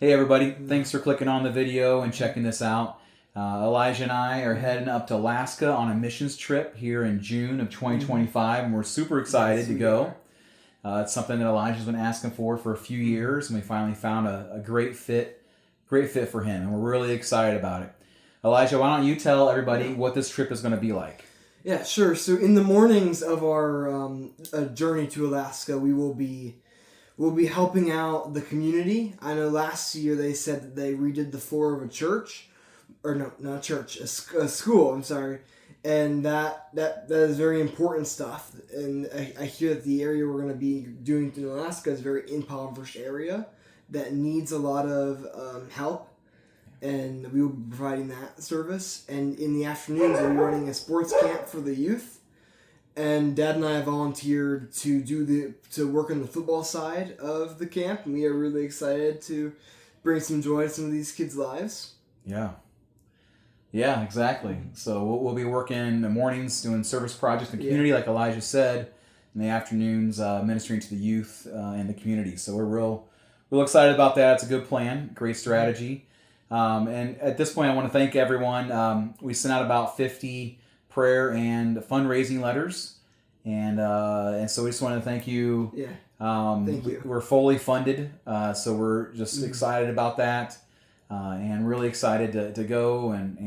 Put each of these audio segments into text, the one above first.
Hey everybody, thanks for clicking on the video and checking this out. Elijah and I are heading up to Alaska on a missions trip here in June of 2025, and we're super excited Yes, to we go. are. It's something that Elijah's been asking for a few years, and we finally found a great fit for him, and we're really excited about it. Elijah, why don't you tell everybody what this trip is going to be like? Yeah, sure. So in the mornings of our journey to Alaska, we'll be helping out the community. I know last year they said that they redid the floor of a church, or no, not a church, a school. I'm sorry, and that is very important stuff. And I hear that the area we're going to be doing in Alaska is a very impoverished area that needs a lot of help, and we will be providing that service. And in the afternoons, we'll be running a sports camp for the youth. And Dad and I volunteered to work on the football side of the camp, and we are really excited to bring some joy to some of these kids' lives. Yeah. Yeah, exactly. So we'll be working in the mornings doing service projects in the community, like Elijah said, in the afternoons ministering to the youth in the community. So we're real excited about that. It's a good plan, great strategy. And at this point, I want to thank everyone. We sent out about 50 prayer and fundraising letters, and so we just want to thank you. Yeah, Thank you. We're fully funded, so we're just excited about that. And really excited to go and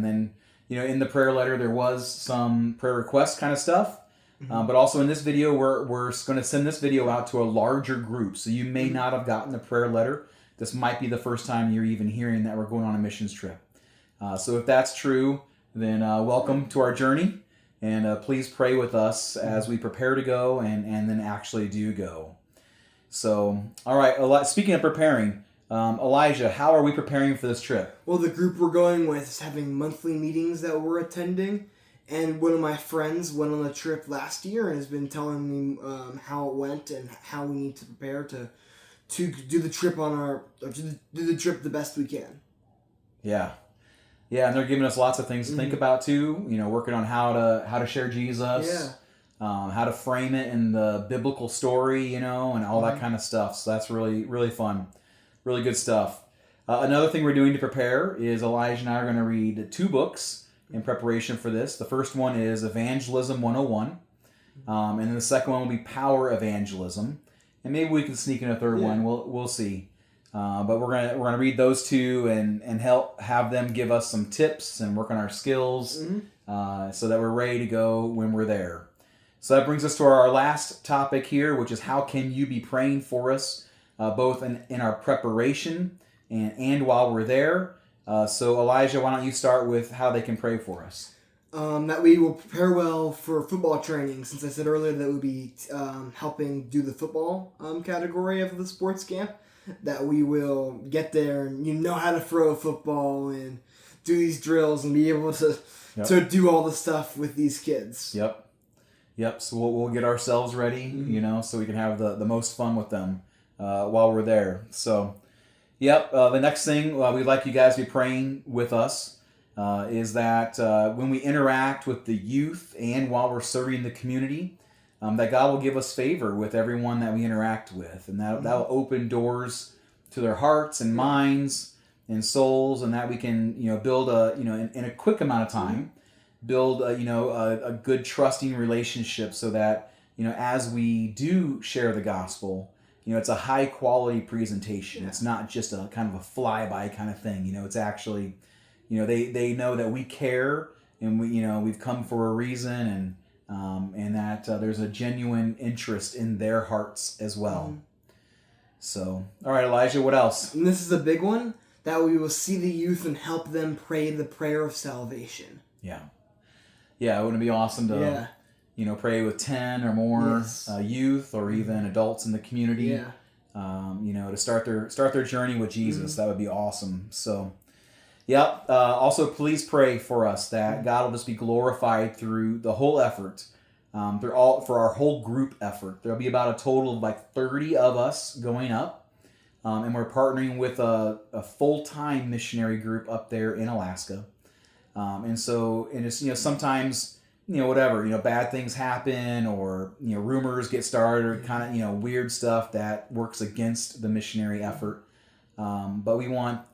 then in the prayer letter there was some prayer request kind of stuff, but also in this video we're going to send this video out to a larger group, so you may not have gotten the prayer letter. This might be the first time you're even hearing that we're going on a missions trip. So if that's true, then welcome to our journey, and please pray with us as we prepare to go and then actually do go. So all right, speaking of preparing, Elijah, how are we preparing for this trip? Well, the group we're going with is having monthly meetings that we're attending, and one of my friends went on the trip last year and has been telling me how it went and how we need to prepare to do the trip do the trip the best we can. Yeah, and they're giving us lots of things to think about too. Working on how to share Jesus, how to frame it in the biblical story, and all that kind of stuff. So that's really fun. Really good stuff. Another thing we're doing to prepare is Elijah and I are going to read 2 books in preparation for this. The first one is Evangelism 101, and then the second one will be Power Evangelism. And maybe we can sneak in a third one. We'll see. But we're gonna read those 2 and help have them give us some tips and work on our skills, so that we're ready to go when we're there. So that brings us to our last topic here, which is how can you be praying for us, both in our preparation and while we're there. So Elijah, why don't you start with how they can pray for us? That we will prepare well for football training, since I said earlier that we'll be helping do the football category of the sports camp. That we will get there and know how to throw a football and do these drills and be able to do all the stuff with these kids. Yep. So we'll get ourselves ready, so we can have the most fun with them while we're there. So, the next thing we'd like you guys to be praying with us is that when we interact with the youth and while we're serving the community, that God will give us favor with everyone that we interact with, and that will open doors to their hearts and minds and souls, and that we can build in a quick amount of time build a good trusting relationship, so that as we do share the gospel, it's a high quality presentation. It's not just a kind of a flyby kind of thing. It's actually they know that we care, and we've come for a reason, and that there's a genuine interest in their hearts as well. So, all right, Elijah, what else? And this is a big one, that we will see the youth and help them pray the prayer of salvation. Wouldn't it be awesome to pray with 10 or more youth, or even adults in the community, to start their journey with Jesus. That would be awesome. So also please pray for us that God will just be glorified through the whole effort, for our whole group effort. There'll be about a total of like 30 of us going up, and we're partnering with a full-time missionary group up there in Alaska. And it's sometimes bad things happen, or rumors get started, or kind of weird stuff that works against the missionary effort. But we want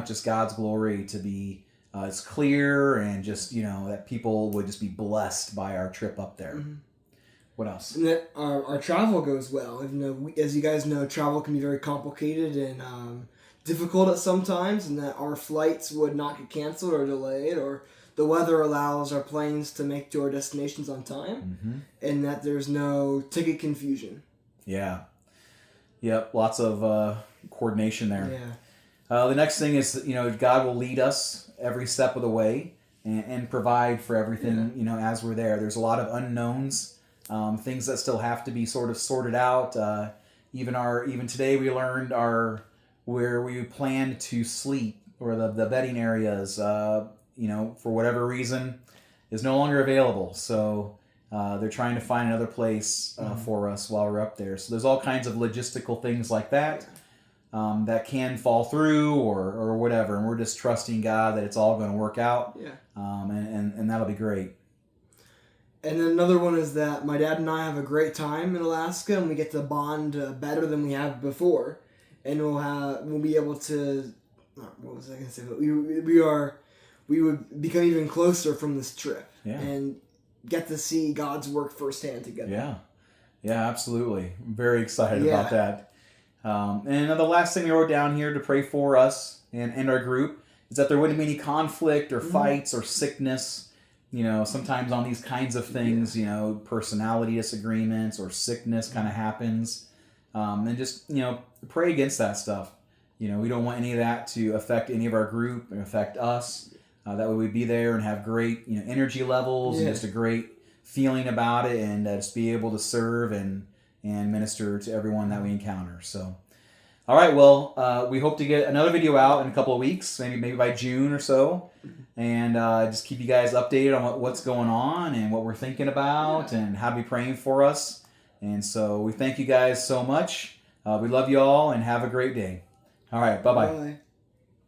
just God's glory to be as clear, and just that people would just be blessed by our trip up there. Mm-hmm. What else? And that our travel goes well. Even though as you guys know, travel can be very complicated and difficult at some times, and that our flights would not get canceled or delayed, or the weather allows our planes to make to our destinations on time, Mm-hmm. and that there's no ticket confusion. Yeah. Yep. Lots of coordination there. Yeah. The next thing is, God will lead us every step of the way, and provide for everything, as we're there. There's a lot of unknowns, things that still have to be sort of sorted out. Even today we learned where we planned to sleep, or the bedding areas, for whatever reason, is no longer available. So they're trying to find another place for us while we're up there. So there's all kinds of logistical things like that. That can fall through or whatever, and we're just trusting God that it's all going to work out. Yeah. And that'll be great. And then another one is that my dad and I have a great time in Alaska, and we get to bond better than we have before, and we'll be able to. What was I going to say? But we would become even closer from this trip, and get to see God's work firsthand together. Yeah, absolutely. I'm very excited about that. And the last thing we wrote down here to pray for us and our group is that there wouldn't be any conflict or fights or sickness. Sometimes on these kinds of things, personality disagreements or sickness kind of happens. And just, pray against that stuff. We don't want any of that to affect any of our group and affect us. That way we'd be there and have great, energy levels and just a great feeling about it, and just be able to serve and minister to everyone that we encounter. So, all right, well, we hope to get another video out in a couple of weeks, maybe by June or so, and just keep you guys updated on what's going on and what we're thinking about and how to be praying for us. And so we thank you guys so much. We love you all, and have a great day. All right, bye-bye. Bye.